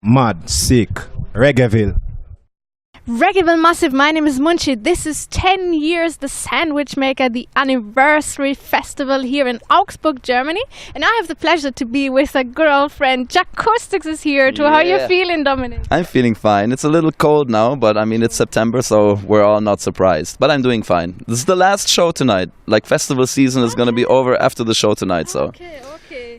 Mad, sick, Reggaeville. Reggaeville Massive, my name is Munchy. This is 10 years The Sandwichmaker, the anniversary festival here in Augsburg, Germany. And I have the pleasure to be with a girlfriend. Jahcoustix is here too. How are you feeling, Dominic? I'm feeling fine. It's a little cold now, but I mean, it's September, so we're all not surprised. But I'm doing fine. This is the last show tonight. Like, festival season is going to be over after the show tonight, so... Okay.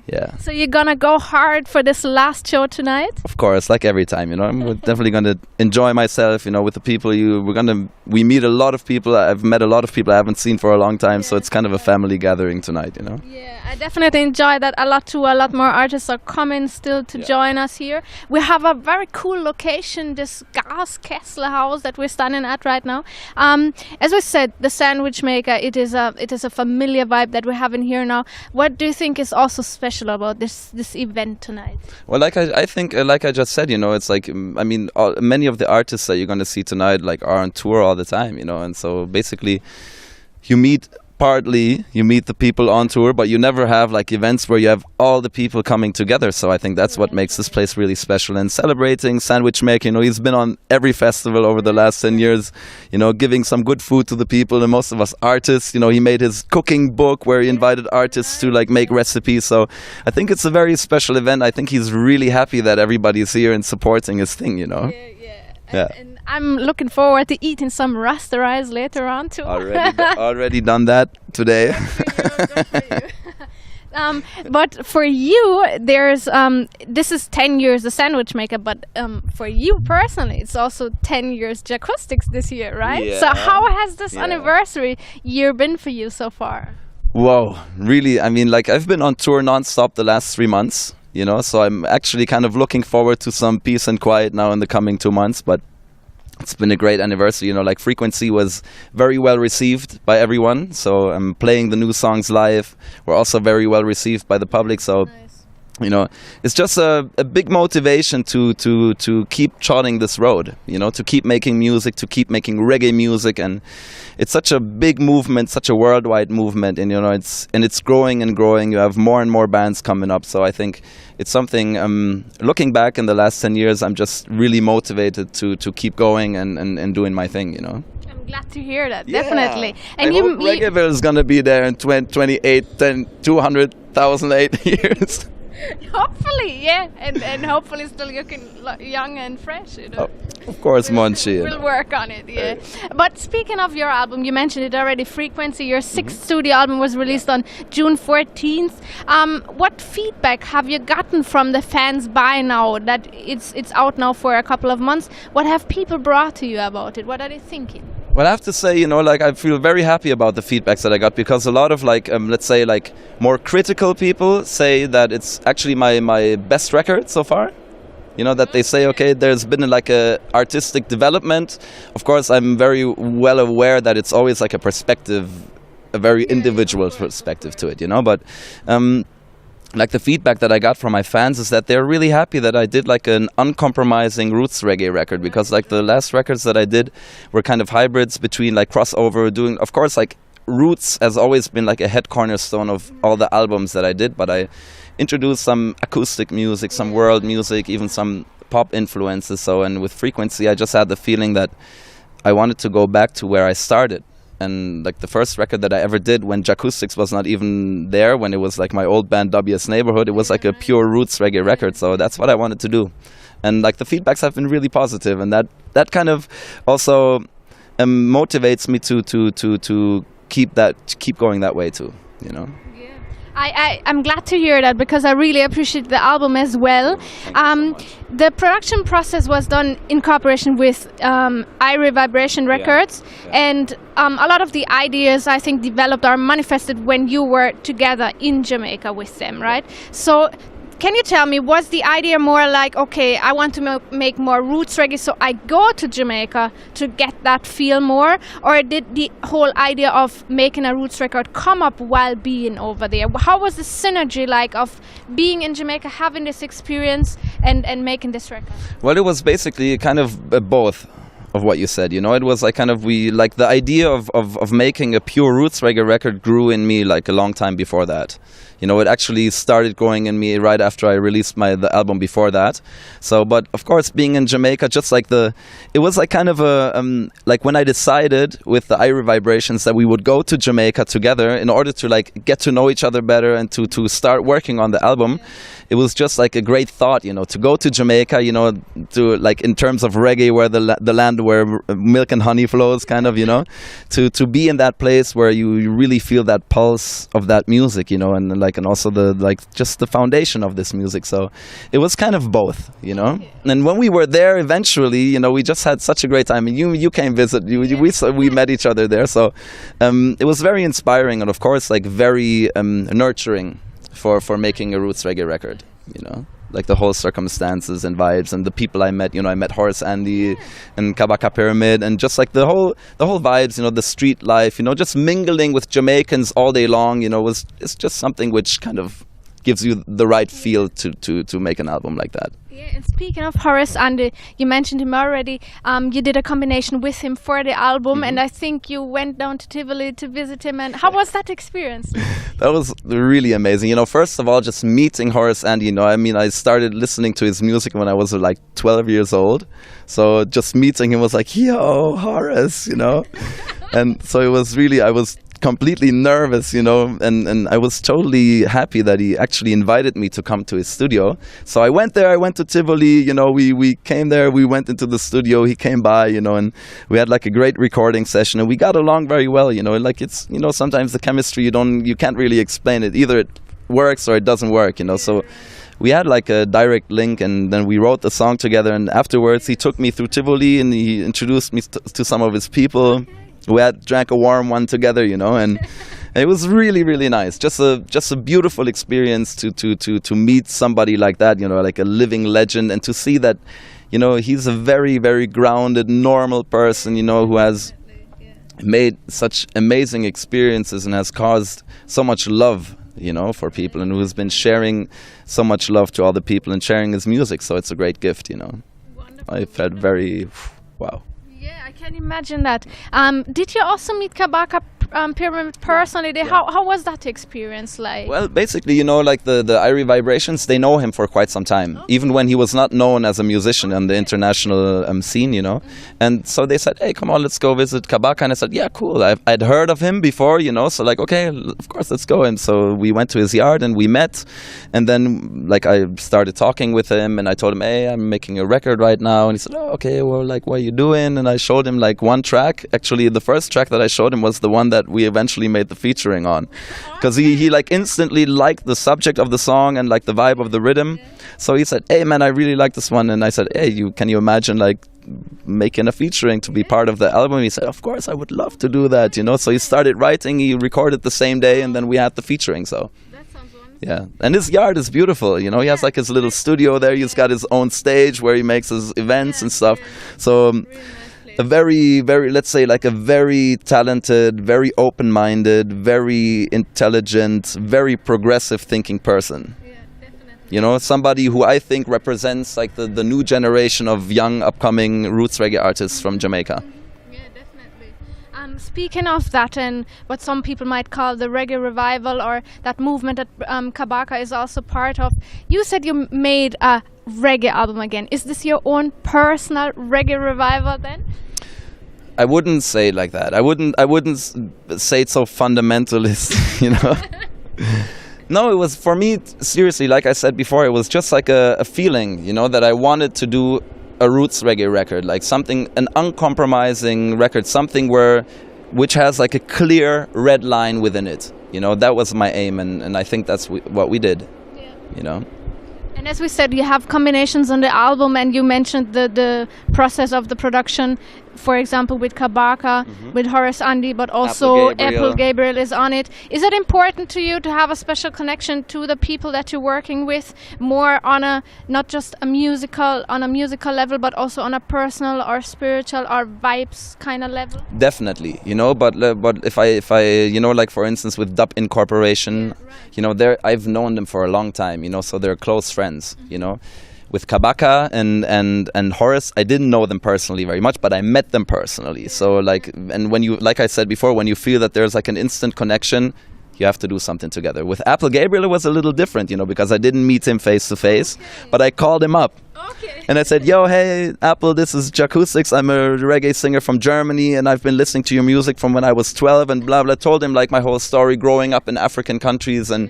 Yeah. So you're gonna go hard for this last show tonight? Of course, like every time, you know. I'm definitely gonna enjoy myself, you know, with the people. We meet a lot of people. I've met a lot of people I haven't seen for a long time, so it's kind of a family gathering tonight, you know. Yeah, I definitely enjoy that a lot too. A lot more artists are coming still to join us here. We have a very cool location, this gas Kessler house that we're standing at right now. As we said, the Sandwichmaker, it is a familiar vibe that we're having here now. What do you think is also special about this event tonight? Well, I think, like I just said, you know, it's like, I mean, many of the artists that you're going to see tonight, like, are on tour all the time, you know, and so basically you meet the people on tour, but you never have like events where you have all the people coming together. So I think that's what makes this place really special. And celebrating sandwich making, you know, he's been on every festival over the last 10 years, you know, giving some good food to the people, and most of us artists, you know, he made his cooking book where he invited artists to like make recipes. So I think it's a very special event. I think he's really happy that everybody's here and supporting his thing, you know. Yeah. And I'm looking forward to eating some rasterized later on too. Already done that today. Good for you. But for you, there's this is 10 years The Sandwichmaker, but for you personally, it's also 10 years Jahcoustix this year, right? Yeah. So how has this anniversary year been for you so far? Whoa, really? I mean, like, I've been on tour nonstop the last 3 months. You know, so I'm actually kind of looking forward to some peace and quiet now in the coming 2 months, but it's been a great anniversary. You know, like, Frequency was very well received by everyone, so I'm playing the new songs live. We're also very well received by the public, so you know, it's just a big motivation to keep charting this road, you know, to keep making music, to keep making reggae music. And it's such a big movement, such a worldwide movement, and you know, it's growing and growing. You have more and more bands coming up, so I think it's something, looking back in the last 10 years, I'm just really motivated to keep going and doing my thing, you know. I'm glad to hear that, definitely. And I hope Reggaeville is going to be there in 200,000 years. Hopefully, yeah, and hopefully still looking young and fresh, you know. Oh, of course, Munchy. We'll work on it, yeah. But speaking of your album, you mentioned it already, Frequency, your sixth studio album was released on June 14th. What feedback have you gotten from the fans by now that it's out now for a couple of months? What have people brought to you about it? What are they thinking? Well, I have to say, you know, like, I feel very happy about the feedbacks that I got, because a lot of, like, let's say, like, more critical people say that it's actually my best record so far. You know, that they say, okay, there's been like a artistic development. Of course, I'm very well aware that it's always like a perspective, a very individual perspective to it, you know, but like, the feedback that I got from my fans is that they're really happy that I did like an uncompromising roots reggae record, because like the last records that I did were kind of hybrids between like crossover, doing, of course, like, roots has always been like a head cornerstone of all the albums that I did, but I introduced some acoustic music, some world music, even some pop influences. So, and with Frequency, I just had the feeling that I wanted to go back to where I started. And like the first record that I ever did, when Jahcoustix was not even there, when it was like my old band WS Neighborhood, it was like a pure roots reggae record. So that's what I wanted to do. And like the feedbacks have been really positive, and that kind of also motivates me to keep going that way too, you know. I'm glad to hear that, because I really appreciate the album as well. The production process was done in cooperation with Irie Vibration Records, and a lot of the ideas, I think, developed or manifested when you were together in Jamaica with them, right? So can you tell me, was the idea more like, okay, I want to make more roots reggae, so I go to Jamaica to get that feel more? Or did the whole idea of making a roots record come up while being over there? How was the synergy like of being in Jamaica, having this experience, and making this record? Well, it was basically kind of both. of what you said. You know, it was like kind of the idea of making a pure roots reggae record grew in me like a long time before that. You know, it actually started growing in me right after I released the album before that. So, but of course, being in Jamaica, just like it was like kind of like when I decided with the Irie Vibrations that we would go to Jamaica together in order to like get to know each other better and to start working on the album. It was just like a great thought, you know, to go to Jamaica, you know, to like in terms of reggae, where the land where milk and honey flows, kind of, you know, to be in that place where you really feel that pulse of that music, you know, and also just the foundation of this music. So it was kind of both, you know. And when we were there, eventually, you know, we just had such a great time. And you came visit, we met each other there. So it was very inspiring and of course like very nurturing for making a roots reggae record, you know, like the whole circumstances and vibes and the people I met. You know, I met Horace Andy and Kabaka Pyramid, and just like the whole vibes, you know, the street life, you know, just mingling with Jamaicans all day long, you know, it's just something which kind of gives you the right feel to make an album like that. Yeah, and speaking of Horace Andy, you mentioned him already. You did a combination with him for the album, and I think you went down to Tivoli to visit him. And how was that experience? That was really amazing. You know, first of all, just meeting Horace Andy, you know, I mean, I started listening to his music when I was like 12 years old. So just meeting him was like, yo, Horace, you know. And so it was really, I was completely nervous, you know, and I was totally happy that he actually invited me to come to his studio. So I went there, I went to Tivoli, you know, we came there, we went into the studio, he came by, you know, and we had like a great recording session, and we got along very well, you know, like it's, you know, sometimes the chemistry you can't really explain it. Either it works or it doesn't work, you know. So we had like a direct link, and then we wrote the song together, and afterwards he took me through Tivoli and he introduced me to some of his people. We drank a warm one together, you know, and it was really, really nice. Just a beautiful experience to meet somebody like that, you know, like a living legend, and to see that, you know, he's a very, very grounded, normal person, you know, who has made such amazing experiences and has caused so much love, you know, for people, and who has been sharing so much love to all the people and sharing his music. So it's a great gift, you know. Wonderful. I felt very, wow. Yeah, I can imagine that. Did you also meet Kabaka Pyramid personally? How was that experience like? Well, basically, you know, like the Irie Vibrations, they know him for quite some time, even when he was not known as a musician on the international scene, you know. And so they said, hey, come on, let's go visit Kabaka. And I said, yeah, cool. I'd heard of him before, you know, so like, okay, of course, let's go. And so we went to his yard and we met. And then like I started talking with him, and I told him, hey, I'm making a record right now. And he said, oh, okay, well, like, what are you doing? And I showed him like one track. Actually, the first track that I showed him was the one that we eventually made the featuring on, because he like instantly liked the subject of the song and like the vibe of the rhythm. So he said, hey man, I really like this one. And I said, hey, can you imagine like making a featuring to be part of the album? He said, of course, I would love to do that, you know. So he started writing, he recorded the same day, and then we had the featuring. So yeah, and his yard is beautiful, you know. He has like his little studio there. He's got his own stage where he makes his events and stuff. So a very, very, let's say like a very talented, very open-minded, very intelligent, very progressive thinking person. Yeah, definitely. You know, somebody who I think represents like the new generation of young upcoming roots reggae artists from Jamaica. Yeah, definitely. Speaking of that, and what some people might call the reggae revival, or that movement that Kabaka is also part of, you said you made a reggae album again. Is this your own personal reggae revival then? I wouldn't say it like that. I wouldn't say it's so fundamentalist, you know. No, it was, for me, seriously, like I said before, it was just like a feeling, you know, that I wanted to do a roots reggae record, like something, an uncompromising record, something which has like a clear red line within it. You know, that was my aim, and I think that's what we did, you know. And as we said, you have combinations on the album, and you mentioned the process of the production, for example, with Kabaka, with Horace Andy, but also Apple Gabriel is on it. Is it important to you to have a special connection to the people that you're working with, more on a, not just a musical level, but also on a personal or spiritual or vibes kind of level? Definitely, you know, but if I you know, like for instance with Dub Incorporation, you know, I've known them for a long time, you know, so they're close friends, you know. with Kabaka and Horace, I didn't know them personally very much, but I met them personally. So like, and when you, like I said before, when you feel that there's like an instant connection, you have to do something together. With Apple Gabriel, it was a little different, you know, because I didn't meet him face to face, but I called him up. Okay. And I said, yo, hey, Apple, this is Jahcoustix. I'm a reggae singer from Germany, and I've been listening to your music from when I was 12, and blah, blah. Told him, like, my whole story growing up in African countries, and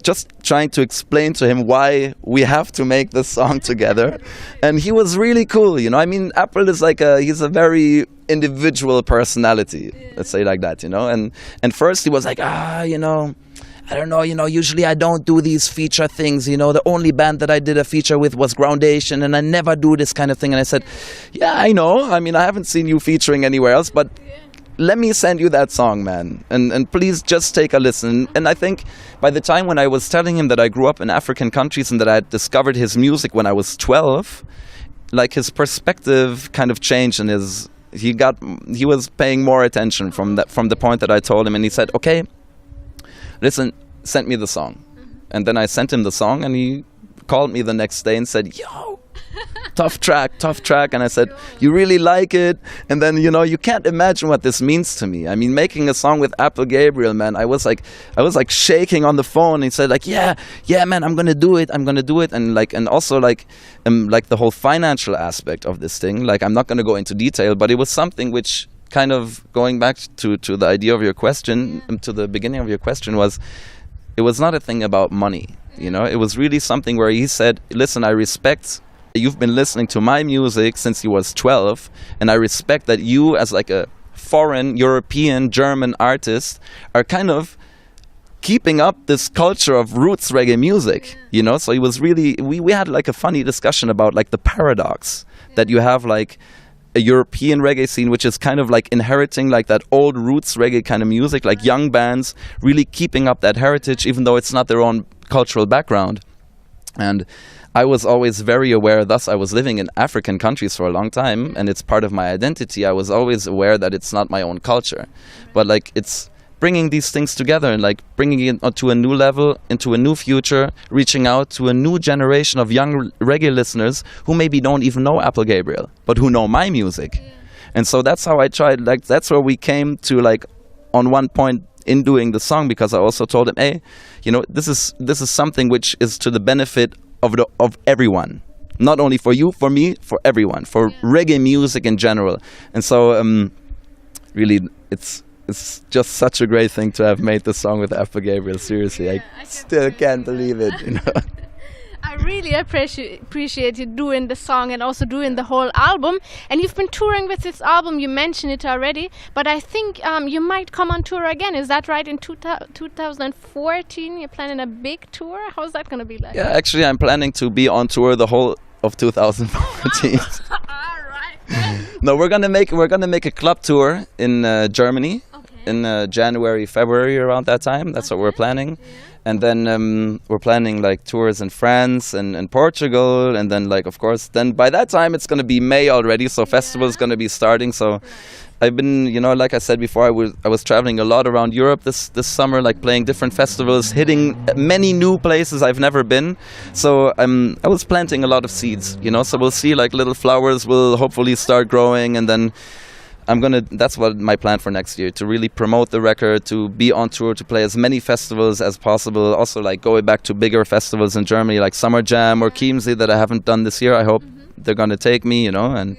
just trying to explain to him why we have to make this song together. And he was really cool, you know. I mean, Apple is like he's a very individual personality, let's say like that, you know. And first he was like, you know, I don't know, you know, usually I don't do these feature things, you know, the only band that I did a feature with was Groundation, and I never do this kind of thing. And I said, yeah, I know, I mean, I haven't seen you featuring anywhere else, but let me send you that song, man, and please just take a listen. And I think by the time when I was telling him that I grew up in African countries and that I had discovered his music when I was 12, like his perspective kind of changed, and he was paying more attention from the point that I told him, and he said, okay, listen, send me the song. And then I sent him the song, and he called me the next day and said, yo, tough track. And I said, you really like it? And then, you know, you can't imagine what this means to me. I mean, making a song with Apple Gabriel, man, I was like shaking on the phone. He said, like, yeah, man, I'm gonna do it. And also like the whole financial aspect of this thing. Like, I'm not gonna go into detail, but it was something which, kind of going back to the idea of your question, to the beginning of your question, it was not a thing about money, you know. It was really something where he said, listen, I respect you've been listening to my music since you was 12, and I respect that you, as like a foreign European German artist, are kind of keeping up this culture of roots reggae music, you know. So it was really, we had like a funny discussion about like the paradox that you have like a European reggae scene which is kind of like inheriting like that old roots reggae kind of music, like young bands really keeping up that heritage even though it's not their own cultural background. And I was always very aware, thus I was living in African countries for a long time, and it's part of my identity. I was always aware that it's not my own culture, but like it's bringing these things together and like bringing it to a new level, into a new future, reaching out to a new generation of young reggae listeners who maybe don't even know Apple Gabriel, but who know my music. And so that's how I tried, like that's where we came to, like on one point in doing the song, because I also told him, hey, you know, this is something which is to the benefit of everyone, not only for you, for me, for everyone, for reggae music in general. And so really it's just such a great thing to have made the song with Apple Gabriel. Seriously, I still can't believe it, you know. I really appreciate you doing the song and also doing the whole album. And you've been touring with this album, you mentioned it already, but I think you might come on tour again. Is that right? In 2014, you're planning a big tour? How's that going to be like? Yeah, actually, I'm planning to be on tour the whole of 2014. All right. No, we're gonna make a club tour in Germany in January, February, around that time. That's what we're planning. And then we're planning like tours in France and Portugal, and then like of course then by that time it's going to be May already, so festival is going to be starting. So I've been, you know, like I said before, I was traveling a lot around Europe this summer, like playing different festivals, hitting many new places I've never been. So I was planting a lot of seeds, you know, so we'll see like little flowers will hopefully start growing, and then that's what my plan for next year, to really promote the record, to be on tour, to play as many festivals as possible. Also like going back to bigger festivals in Germany like Summer Jam or Chiemsee that I haven't done this year. I hope they're going to take me, you know, and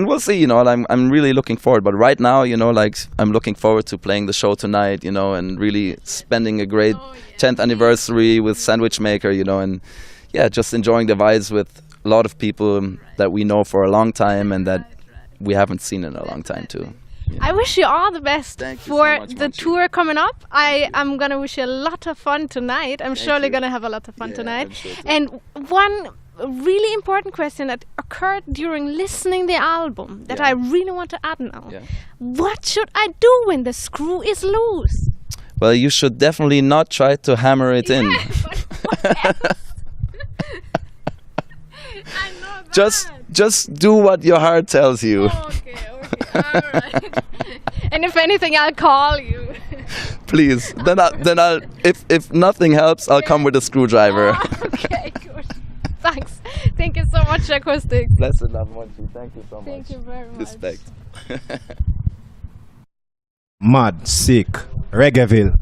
we'll see, you know. I'm really looking forward, but right now, you know, like I'm looking forward to playing the show tonight, you know, and really spending a great 10th anniversary with Sandwichmaker, you know, and yeah, just enjoying the vibes with a lot of people that we know for a long time and that we haven't seen in a long time too. Yeah. I wish you all the best for so much, the Munchy. Tour coming up. I'm going to wish you a lot of fun tonight. I'm surely going to have a lot of fun tonight. Sure and one really important question that occurred during listening the album that I really want to add now. Yeah. What should I do when the screw is loose? Well, you should definitely not try to hammer it in. But what else? I know that. Just do what your heart tells you. Okay, all right. And if anything, I'll call you. Please. Then I'll if nothing helps, I'll come with a screwdriver. Oh, okay, good. Thanks. Thank you so much, Jahcoustix. Blessed love, Munchy. Thank you so much. Thank you very much. Respect. Mad, sick, Reggaeville.